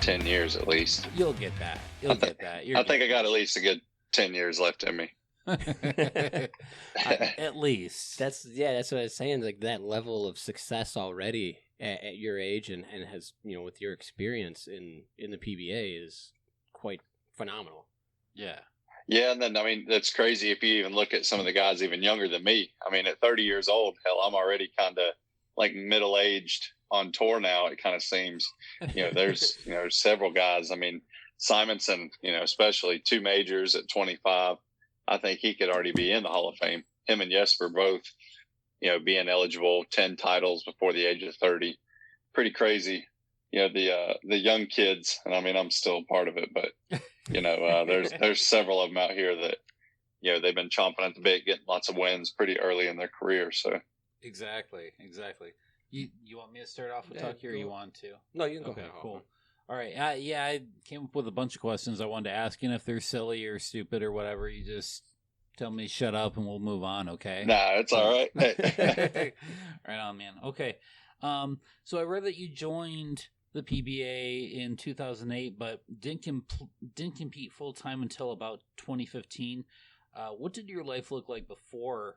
10 years at least. You'll get that. You'll get that. I think I got at least a good 10 years left in me. At least. That's what I was saying. Like that level of success already at your age and has, with your experience in the PBA is quite phenomenal. Yeah. Yeah, and then, I mean, that's crazy if you even look at some of the guys even younger than me. I mean, at 30 years old, hell, I'm already kind of like middle-aged on tour now, it kind of seems. There's several guys. I mean, Simonson, especially 2 majors at 25. I think he could already be in the Hall of Fame. Him and Jesper both, being eligible, 10 titles before the age of 30. Pretty crazy. The young kids, and I mean, I'm still part of it, but there's several of them out here that, they've been chomping at the bit, getting lots of wins pretty early in their career. So exactly. You want me to start off with Tucky, or you want to? No, you can go. Okay, cool. All right. I came up with a bunch of questions I wanted to ask, and if they're silly or stupid or whatever, you just tell me shut up and we'll move on, okay? Nah, it's all right. Right on, man. Okay. So I read that you joined the PBA in 2008, but didn't compete full-time until about 2015. What did your life look like before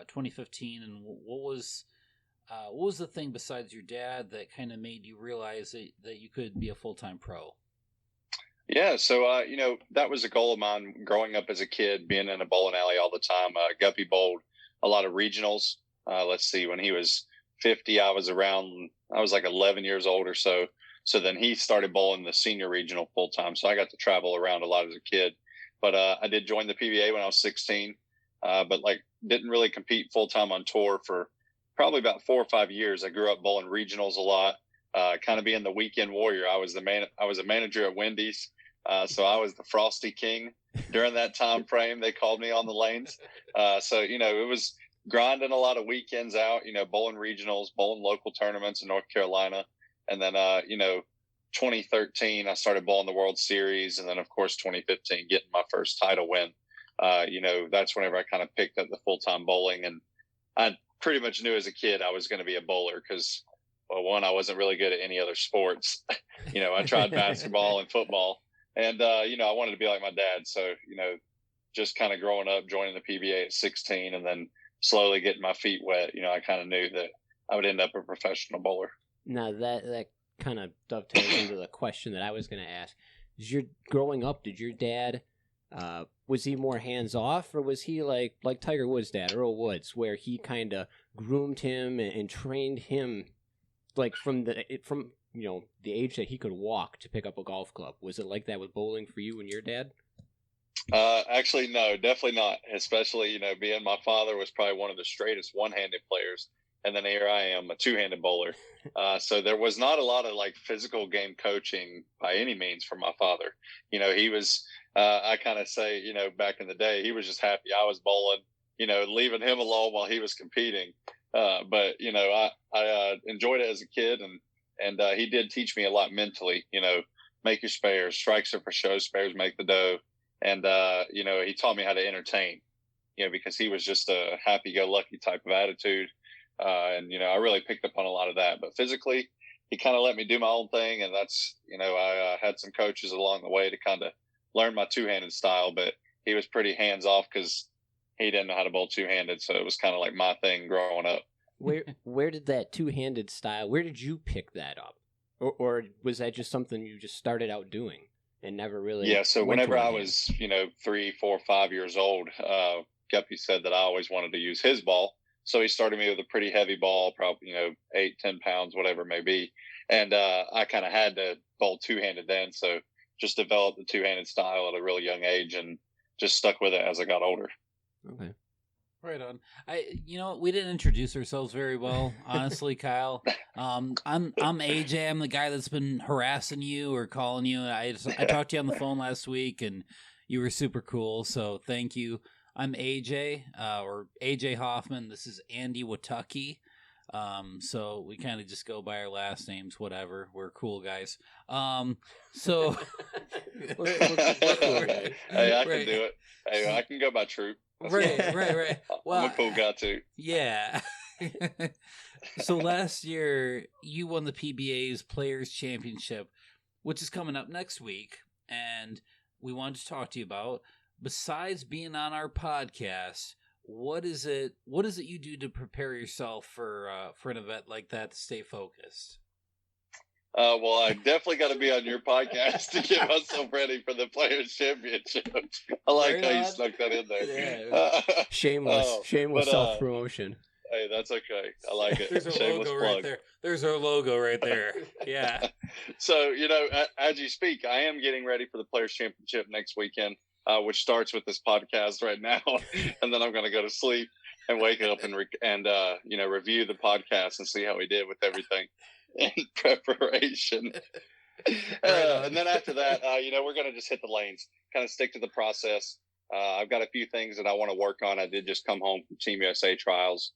2015, and what was the thing besides your dad that kind of made you realize that you could be a full-time pro? Yeah, so, that was a goal of mine growing up as a kid, being in a bowling alley all the time. Guppy bowled a lot of regionals. Let's see, when he was 50, I was like 11 years old or so. So then he started bowling the senior regional full time. So I got to travel around a lot as a kid. But I did join the PBA when I was 16, but didn't really compete full time on tour for probably about 4 or 5 years. I grew up bowling regionals a lot, kind of being the weekend warrior. I was a manager at Wendy's. So I was the Frosty King during that time frame. They called me on the lanes. So, it was grinding a lot of weekends out, bowling regionals, bowling local tournaments in North Carolina. And then, 2013, I started bowling the World Series. And then, of course, 2015, getting my first title win. That's whenever I kind of picked up the full-time bowling. And I pretty much knew as a kid I was going to be a bowler because, well, one, I wasn't really good at any other sports. I tried basketball and football. And, I wanted to be like my dad. So, just kind of growing up, joining the PBA at 16 and then slowly getting my feet wet, I kind of knew that I would end up a professional bowler. Now, that kind of dovetails into the question that I was going to ask. Growing up, did your dad, was he more hands-off, or was he like Tiger Woods' dad, Earl Woods, where he kind of groomed him and trained him from the age that he could walk to pick up a golf club? Was it like that with bowling for you and your dad? Actually, no, definitely not. Especially, being my father was probably one of the straightest one-handed players. And then here I am, a two-handed bowler. So there was not a lot of physical game coaching by any means from my father. He was, I kind of say, back in the day, he was just happy I was bowling, leaving him alone while he was competing. But I enjoyed it as a kid, and he did teach me a lot mentally. Make your spares, strikes are for show, spares make the dough, and he taught me how to entertain. Because he was just a happy-go-lucky type of attitude, and I really picked up on a lot of that. But physically, he kind of let me do my own thing, and that's I had some coaches along the way to kind of learn my two-handed style, but he was pretty hands-off because he didn't know how to bowl two-handed, so it was kind of like my thing growing up. Where did that two-handed style, where did you pick that up? Or was that just something you just started out doing and never really... Yeah, so whenever I was, 3, 4, 5 years old, Guppy said that I always wanted to use his ball. So he started me with a pretty heavy ball, probably, 8, 10 pounds, whatever it may be. And I kind of had to bowl two-handed then, so just developed the two-handed style at a really young age and just stuck with it as I got older. Okay. Right on. We didn't introduce ourselves very well, honestly, Kyle. I'm AJ. I'm the guy that's been harassing you or calling you. I talked to you on the phone last week, and you were super cool, so thank you. I'm AJ, or AJ Hoffman. This is Andy Watucky. So we kind of just go by our last names, whatever. We're cool guys. So we're cool guys. Hey, I can do it. Hey, I can go by Troup. Right. Well, I'm a cool guy too. Yeah. So last year you won the PBA's Players Championship. which is coming up next week, and we wanted to talk to you about, besides being on our podcast, what is it you do to prepare yourself for an event like that to stay focused? Well, I definitely got to be on your podcast to get myself ready for the Players Championship. I like how you snuck that in there. Yeah. Shameless self-promotion. Hey, that's okay. I like it. There's our Shameless logo plug. right there. There's our logo right there. Yeah. So, as you speak, I am getting ready for the Players Championship next weekend, which starts with this podcast right now. And then I'm going to go to sleep and wake up and review the podcast and see how we did with everything in preparation. And then after that, we're going to just hit the lanes, kind of stick to the process. I've got a few things that I want to work on. I did just come home from Team USA trials,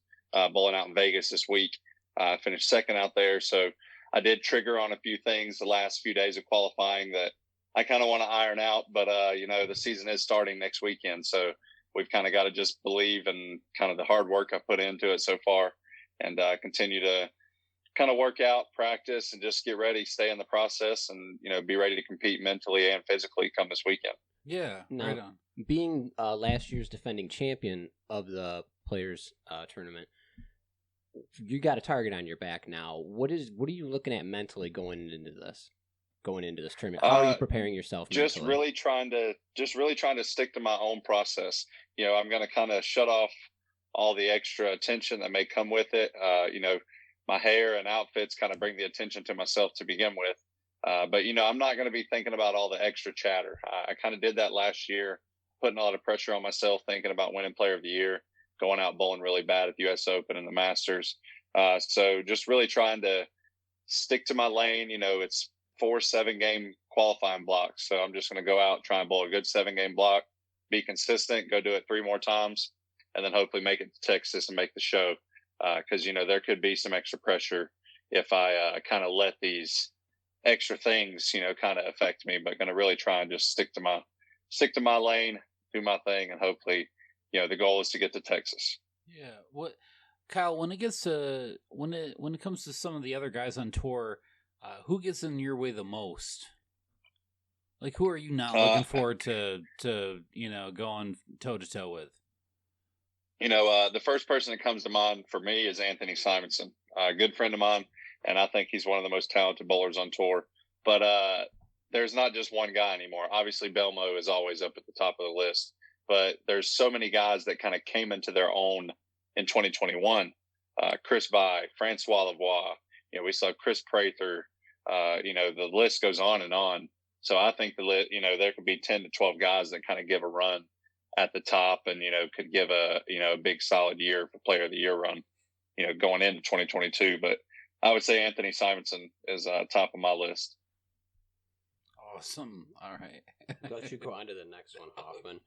bowling out in Vegas this week. I finished second out there. So I did trigger on a few things the last few days of qualifying that I kind of want to iron out. But, the season is starting next weekend. So we've kind of got to just believe in kind of the hard work I put into it so far, and continue to kind of work out, practice, and just get ready, stay in the process, and, be ready to compete mentally and physically come this weekend. Yeah, now, right on. Being last year's defending champion of the Players tournament, you got a target on your back now. What are you looking at mentally going into this tournament? How are you preparing yourself mentally? Just really trying to stick to my own process. I'm going to kind of shut off all the extra attention that may come with it. My hair and outfits kind of bring the attention to myself to begin with. But I'm not going to be thinking about all the extra chatter. I kind of did that last year, putting a lot of pressure on myself, thinking about winning Player of the Year, going out bowling really bad at the U.S. Open and the Masters. So just really trying to stick to my lane. It's 4 7-game qualifying blocks. So I'm just going to go out, try and bowl a good 7-game block, be consistent, go do it 3 more times, and then hopefully make it to Texas and make the show. Because there could be some extra pressure if I kind of let these extra things kind of affect me, but going to really try and just stick to my lane, do my thing, and hopefully the goal is to get to Texas. Yeah. What, Kyle, when it comes to some of the other guys on tour, who gets in your way the most? Like, who are you not looking forward to going toe to toe with? The first person that comes to mind for me is Anthony Simonson, a good friend of mine, and I think he's one of the most talented bowlers on tour. But there's not just one guy anymore. Obviously, Belmo is always up at the top of the list, but there's so many guys that kind of came into their own in 2021. Chris By, Francois Lavoie, we saw Chris Prather, the list goes on and on. So I think there could be 10 to 12 guys that kind of give a run at the top and, could give a big solid year for Player of the Year run, going into 2022. But I would say Anthony Simonson is top of my list. Awesome. All right. Let you go on to the next one, Hoffman,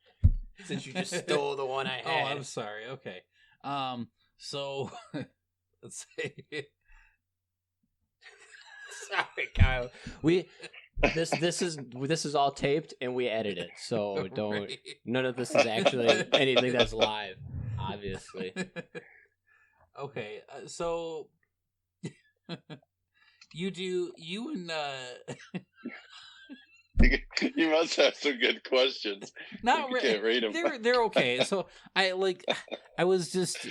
since you just stole the one I had. Oh, I'm sorry. Okay. So let's see. Sorry, Kyle. This is all taped and we edit it, so don't. Right. None of this is actually anything that's live, obviously. Okay, so you and you must have some good questions. Not really. Can't read them. They're okay. So I was just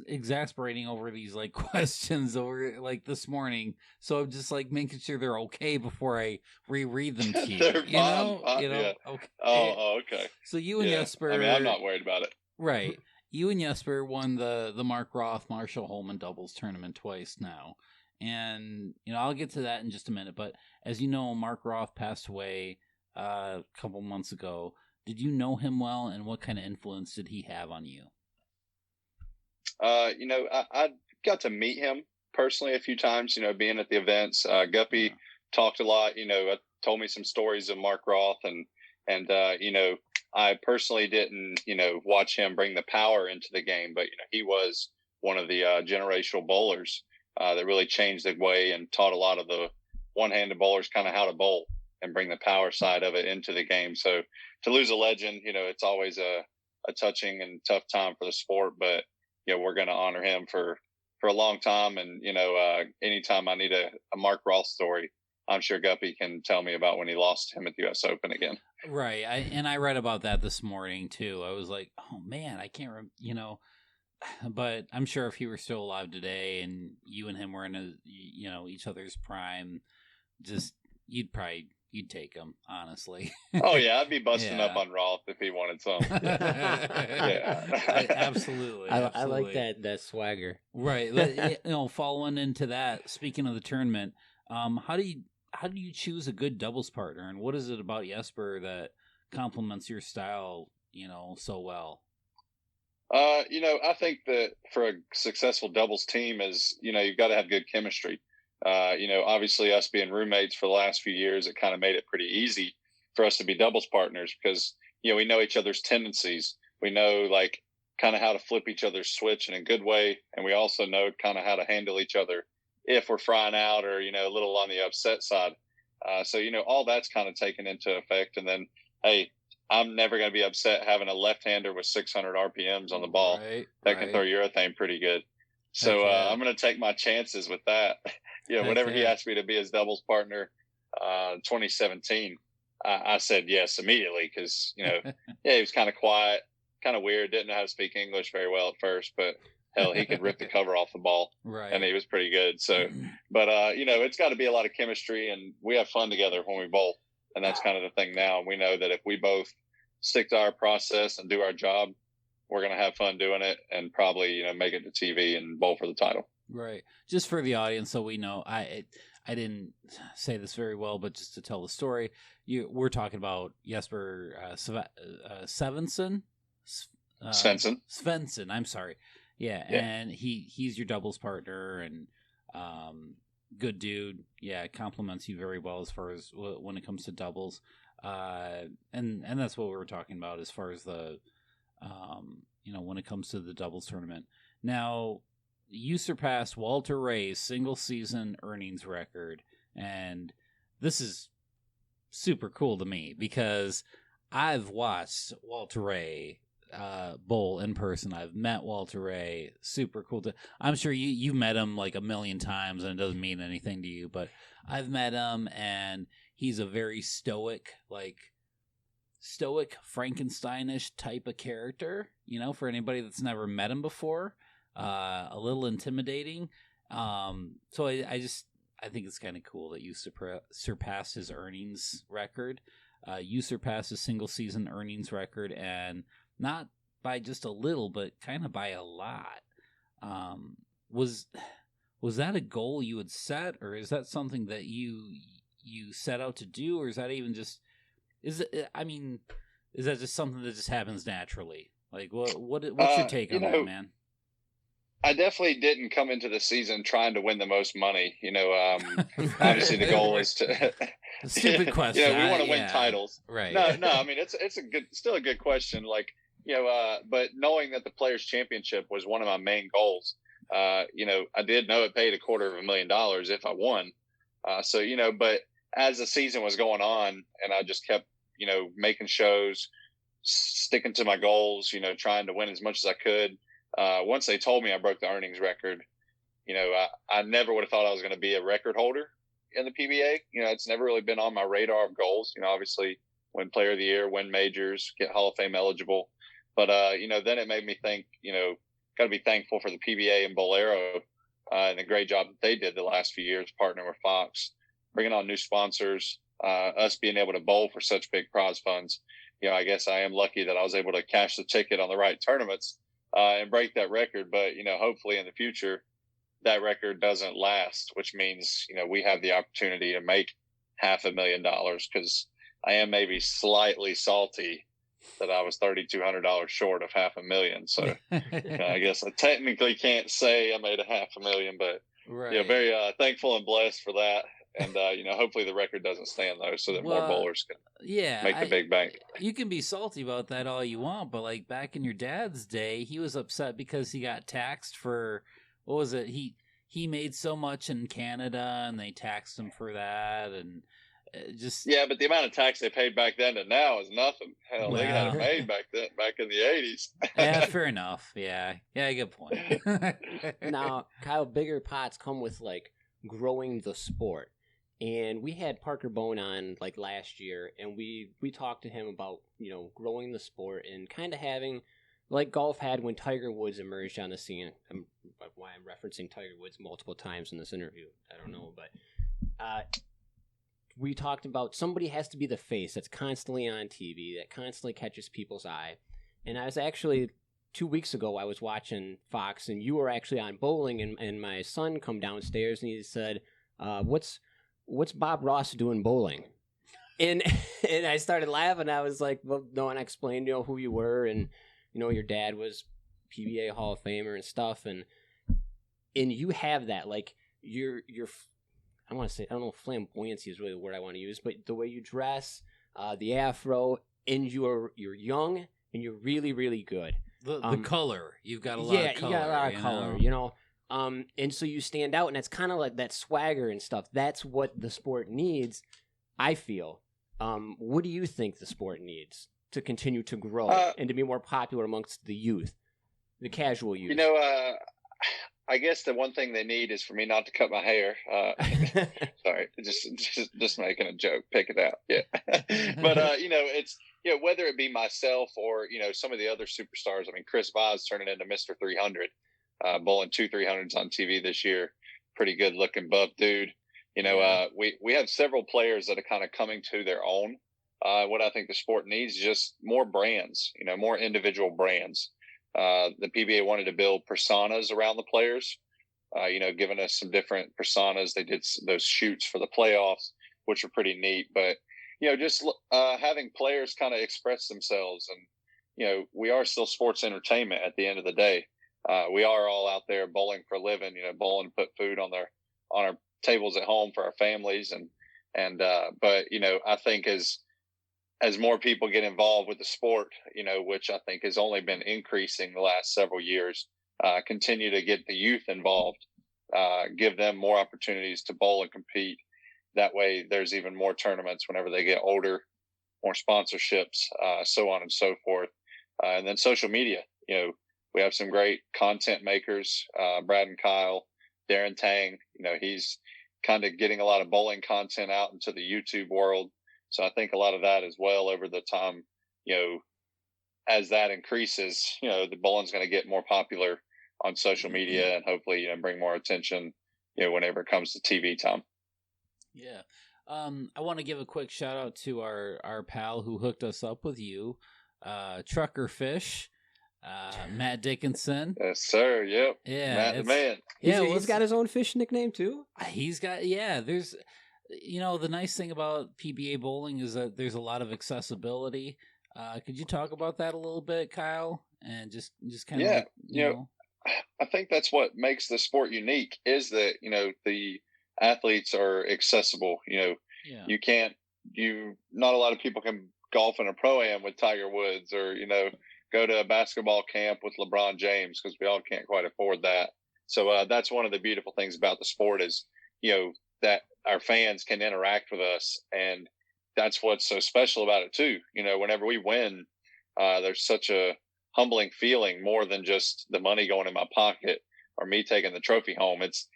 exasperating over these questions over this morning, so I'm just making sure they're okay before I reread them to you. They're you know, yeah. Okay. Oh, okay. So you and Jesper, I'm not worried about it. Right? You and Jesper won the Mark Roth Marshall Holman doubles tournament twice now, and I'll get to that in just a minute. But as you know, Mark Roth passed away a couple months ago. Did you know him well, and what kind of influence did he have on you? I got to meet him personally a few times, being at the events. Guppy talked a lot, told me some stories of Mark Roth and I personally didn't, watch him bring the power into the game, but, he was one of the generational bowlers that really changed the way and taught a lot of the one-handed bowlers kind of how to bowl and bring the power side of it into the game. So to lose a legend, it's always a touching and tough time for the sport, but we're going to honor him for for a long time. And, anytime I need a Mark Ross story, I'm sure Guppy can tell me about when he lost him at the U.S. Open again. Right. I read about that this morning, too. I was like, oh, man, I can't but I'm sure if he were still alive today and you and him were in each other's prime, you'd take him, honestly. Oh yeah, I'd be busting up on Roth if he wanted some. Absolutely. I like that swagger. Right. Following into that, speaking of the tournament, how do you choose a good doubles partner, and what is it about Jesper that complements your style, so well? I think that for a successful doubles team is, you've got to have good chemistry. Obviously us being roommates for the last few years, it kind of made it pretty easy for us to be doubles partners because, we know each other's tendencies. We know kind of how to flip each other's switch in a good way. And we also know kind of how to handle each other if we're frying out or, a little on the upset side. So, all that's kind of taken into effect. And then, hey, I'm never going to be upset having a left-hander with 600 RPMs on the ball. That can throw urethane pretty good. So I'm going to take my chances with that. Whenever he asked me to be his doubles partner, 2017, I said yes immediately because, he was kind of quiet, kind of weird, didn't know how to speak English very well at first, but hell, he could rip the cover off the ball. Right. And he was pretty good. So, but, it's got to be a lot of chemistry, and we have fun together when we bowl. And that's kind of the thing now. We know that if we both stick to our process and do our job, we're going to have fun doing it and probably, make it to TV and bowl for the title. Right. Just for the audience, so we know, I didn't say this very well, but just to tell the story, we're talking about Jesper Svensson. Svensson. I'm sorry. Yeah. And he's your doubles partner and good dude. Yeah, compliments you very well as far as when it comes to doubles. And that's what we were talking about as far as the when it comes to the doubles tournament. Now, you surpassed Walter Ray's single season earnings record, and this is super cool to me because I've watched Walter Ray bowl in person. I've met Walter Ray. Super cool. I'm sure you met him like a million times and it doesn't mean anything to you, but I've met him and he's a very stoic Frankensteinish type of character, for anybody that's never met him before. A little intimidating. So I think it's kind of cool that you surpassed his earnings record. You surpassed his single season earnings record, and not by just a little, but kind of by a lot. Was that a goal you had set, or is that something that you set out to do, or is that even just is that just something that just happens naturally? Like what's your take on that, man? I definitely didn't come into the season trying to win the most money. Obviously the goal is to stupid question. We want to win titles. Right. No. I mean, it's still a good question. But knowing that the Players Championship was one of my main goals, I did know it paid $250,000 if I won. But as the season was going on and I just kept, making shows, sticking to my goals, trying to win as much as I could. Once they told me I broke the earnings record, I never would have thought I was going to be a record holder in the PBA. It's never really been on my radar of goals. Obviously win Player of the Year, win majors, get Hall of Fame eligible. But, then it made me think, got to be thankful for the PBA and Bolero and the great job that they did the last few years partnering with Fox, bringing on new sponsors, us being able to bowl for such big prize funds. I guess I am lucky that I was able to cash the ticket on the right tournaments and break that record. But, hopefully in the future, that record doesn't last, which means, we have the opportunity to make $500,000 because I am maybe slightly salty that I was $3,200 short of $500,000. So I guess I technically can't say I made $500,000, but right. Very thankful and blessed for that. And, hopefully the record doesn't stand though, so that more bowlers can make the big bank. You can be salty about that all you want, but like back in your dad's day, he was upset because he got taxed for, what was it? He made so much in Canada and they taxed him for that. And Just Yeah, but the amount of tax they paid back then to now is nothing. Hell, they had it Wow. made back then, back in the 80s. yeah, fair enough. Yeah, good point. Now, Kyle, bigger pots come with like growing the sport. And we had Parker Bone on like last year, and we talked to him about, you know, growing the sport and kind of having like golf had when Tiger Woods emerged on the scene. Why I'm referencing Tiger Woods multiple times in this interview, I don't know, but we talked about somebody has to be the face that's constantly on TV, that constantly catches people's eye. And I was actually 2 weeks ago, I was watching Fox, and you were actually on bowling, and my son come downstairs and he said, "What's Bob Ross doing bowling?" And I started laughing. I was like, "Well, no," and I explained, you know, who you were, and you know, your dad was PBA Hall of Famer and stuff, and you have that, like your I want to say, I don't know if flamboyancy is really the word I want to use, but the way you dress, the afro, and you're young and you're really, really good. The color, you've got a lot of color. Yeah, you got a lot of color, you know. And so you stand out, and it's kind of like that swagger and stuff. That's what the sport needs, I feel. What do you think the sport needs to continue to grow and to be more popular amongst the youth, the casual youth? You know, I guess the one thing they need is for me not to cut my hair. Sorry, just making a joke. Pick it out. Yeah. But, you know, it's, you know, whether it be myself or, you know, some of the other superstars. I mean, Chris Vaz turning into Mr. 300, bowling 2 300s on TV this year. Pretty good looking buff dude. You know, we have several players that are kind of coming to their own. What I think the sport needs is just more brands, you know, more individual brands. The PBA wanted to build personas around the players, you know, giving us some different personas. They did those shoots for the playoffs, which are pretty neat. But, you know, just having players kind of express themselves. And, you know, we are still sports entertainment at the end of the day. We are all out there bowling for a living, you know, bowling to put food on our tables at home for our families. But, you know, I think as more people get involved with the sport, you know, which I think has only been increasing the last several years, continue to get the youth involved, give them more opportunities to bowl and compete. That way there's even more tournaments whenever they get older, more sponsorships, so on and so forth. And then social media, you know, we have some great content makers, Brad and Kyle, Darren Tang, you know, he's kind of getting a lot of bowling content out into the YouTube world. So I think a lot of that as well over the time, you know, as that increases, you know, the bowling's going to get more popular on social media and hopefully, you know, bring more attention, you know, whenever it comes to TV time. Yeah. I want to give a quick shout out to our pal who hooked us up with you, Trucker Fish, Matt Dickinson. Yes, sir. Yep. Yeah. Matt the man. Yeah. He's got his own fish nickname too. He's got, there's, you know, the nice thing about PBA bowling is that there's a lot of accessibility. Could you talk about that a little bit, Kyle? And just kind of, like, you know, I think that's what makes the sport unique is that, you know, the athletes are accessible. You know, not a lot of people can golf in a pro-am with Tiger Woods or, you know, go to a basketball camp with LeBron James because we all can't quite afford that. So that's one of the beautiful things about the sport is, you know, that our fans can interact with us. And that's what's so special about it too. You know, whenever we win, there's such a humbling feeling more than just the money going in my pocket or me taking the trophy home. It's,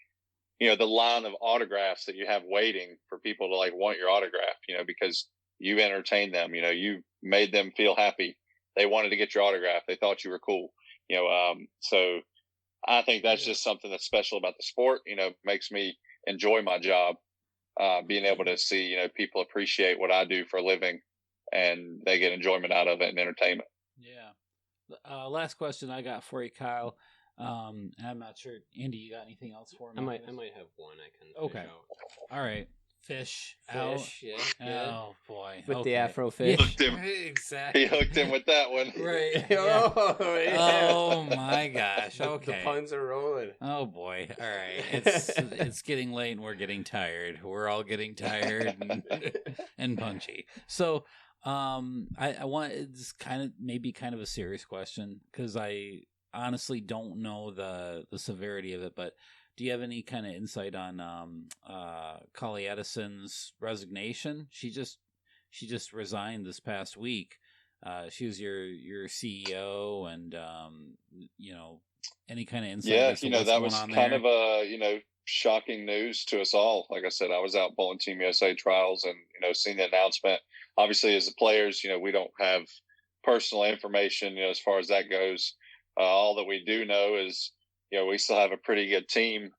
you know, the line of autographs that you have waiting for people to like want your autograph, you know, because you entertained them, you know, you made them feel happy. They wanted to get your autograph. They thought you were cool, you know. So I think that's just something that's special about the sport, you know, makes me enjoy my job, being able to see, you know, people appreciate what I do for a living and they get enjoyment out of it and entertainment. Yeah. Last question I got for you, Kyle. I'm not sure, Andy, you got anything else for me? I might have one I can. Okay. All right. Fish. Yeah. Oh boy. With the Afro fish. Exactly. He hooked him with that one. Right. Yeah. Oh my gosh. Okay. The puns are rolling. Oh boy. All right. It's getting late and we're getting tired. We're all getting tired and punchy. So I want it's kind of a serious question because I honestly don't know the severity of it, but do you have any kind of insight on Collie Edison's resignation? She just resigned this past week. She was your CEO, and any kind of insight? Yeah, as to what's that going was on kind there? of shocking news to us all. Like I said, I was out bowling Team USA trials and seeing the announcement. Obviously, as the players, we don't have personal information, as far as that goes. All that we do know is, we still have a pretty good team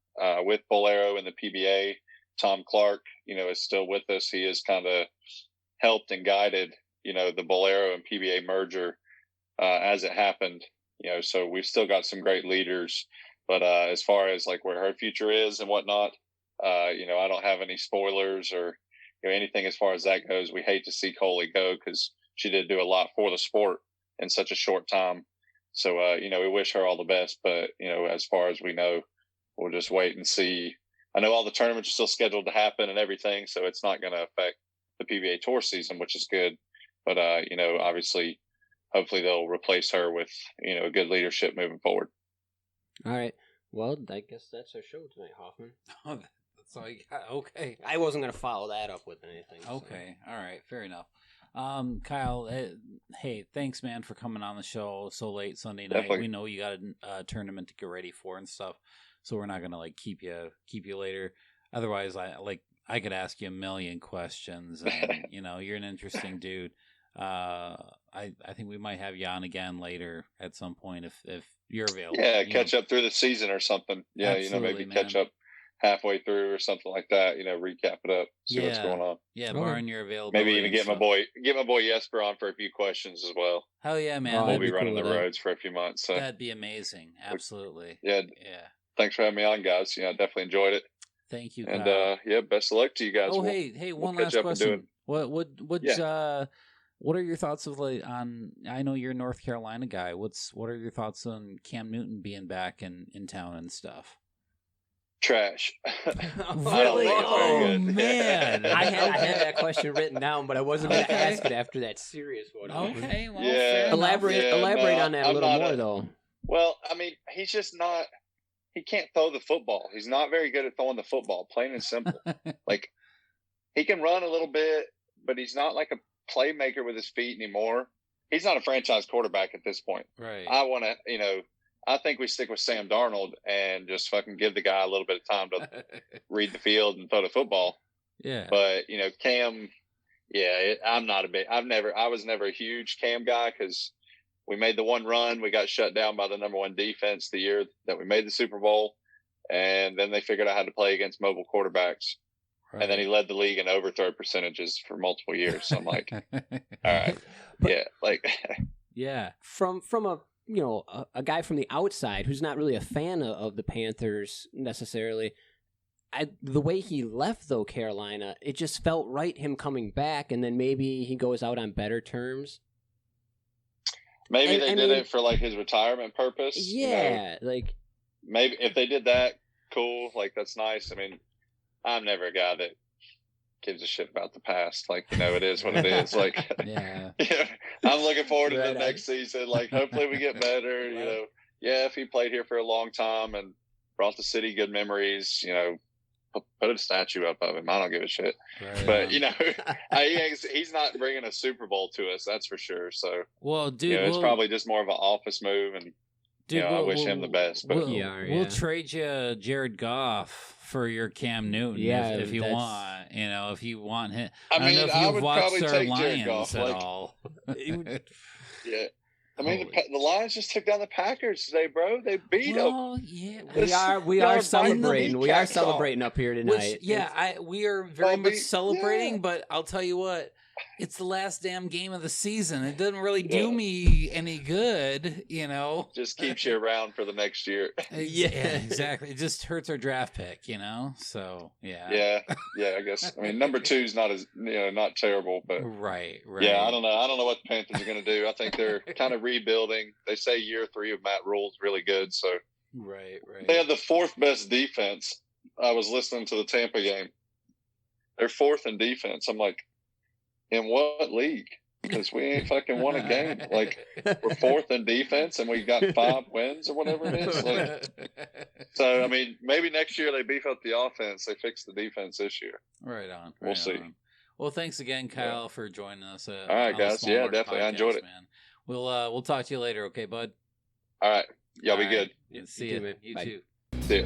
with Bolero in the PBA. Tom Clark, is still with us. He has kind of helped and guided, the Bolero and PBA merger as it happened. So we've still got some great leaders. But as far as like where her future is and whatnot, I don't have any spoilers or anything as far as that goes. We hate to see Coley go because she did do a lot for the sport in such a short time. So, we wish her all the best. But, as far as we know, we'll just wait and see. I know all the tournaments are still scheduled to happen and everything, so it's not going to affect the PBA Tour season, which is good. But, obviously, hopefully they'll replace her with, good leadership moving forward. All right. Well, I guess that's our show tonight, Hoffman. Oh, that's all you got. Okay. I wasn't going to follow that up with anything. Okay. So. All right. Fair enough. Kyle, hey, thanks, man, for coming on the show so late Sunday night. Definitely. We know you got a tournament to get ready for and stuff, so we're not gonna keep you later. Otherwise, I could ask you a million questions, and you're an interesting dude. I think we might have you on again later at some point if you're available. Yeah, catch up through the season or something. Yeah, maybe man. catch up halfway through or something like that. Recap it up, see what's going on. Yeah, barring your availability. Maybe even get my boy Jesper on for a few questions as well. Hell yeah, man! We'll be running the roads for a few months. So. That'd be amazing. Absolutely. Yeah. Thanks for having me on, guys. Definitely enjoyed it. Thank you, and Kyle. best of luck to you guys. Oh, hey, one last question. What are your thoughts on? I know you're a North Carolina guy. What are your thoughts on Cam Newton being back in town and stuff? Trash. Really? Oh man! I had that question written down, but I wasn't going to ask it after that serious one. Okay, well, elaborate on that a little more, though. Well, I mean, he's just not. He can't throw the football. He's not very good at throwing the football. Plain and simple. Like he can run a little bit, but he's not like a playmaker with his feet anymore. He's not a franchise quarterback at this point. Right. I think we stick with Sam Darnold and just fucking give the guy a little bit of time to read the field and throw the football. Yeah. But, Cam, I was never a huge Cam guy because we made the one run. We got shut down by the number one defense the year that we made the Super Bowl. And then they figured out how to play against mobile quarterbacks. Right. And then he led the league in overthrow percentages for multiple years. So I'm like, all right. Yeah. From a guy from the outside who's not really a fan of the Panthers necessarily, the way he left, though, Carolina, it just felt right, him coming back, and then maybe he goes out on better terms. Maybe they did it for, his retirement purpose. Yeah, maybe if they did that, cool, that's nice. I mean, I'm never a guy that gives a shit about the past. It is what it is. Yeah. I'm looking forward to the next season. Hopefully we get better. If he played here for a long time and brought the city good memories, put a statue up of him. I don't give a shit. Right. But he's not bringing a Super Bowl to us. That's for sure. So, well, dude, it's probably just more of an office move, and I wish him the best. But we'll trade you Jared Goff for your Cam Newton if you want. If you want him. I don't know if you've watched our Lions at all. Yeah. I mean, the Lions just took down the Packers today, bro. They beat them. Yeah, we are celebrating. We are celebrating up here tonight. We are very much celebrating. Yeah. But I'll tell you what, it's the last damn game of the season. It doesn't really do me any good, Just keeps you around for the next year. Yeah, exactly. It just hurts our draft pick, So yeah. Yeah, I guess. I mean, number 2's not as not terrible, but right. Yeah, I don't know. I don't know what the Panthers are going to do. I think they're kind of rebuilding. They say year 3 of Matt Rule's really good, so right. They have the 4th best defense. I was listening to the Tampa game. They're 4th in defense. I'm like, in what league? because we ain't fucking won a game. Like, we're fourth in defense and we got 5 wins or whatever it is. Like, so, I mean, maybe next year they beef up the offense. They fix the defense this year. Right on. We'll see. Well, thanks again, Kyle, for joining us. All right, guys. Yeah, definitely. I enjoyed it. Man. We'll talk to you later, okay, bud? All right. Y'all be good. Yeah, See you. man. You Bye. too. See ya.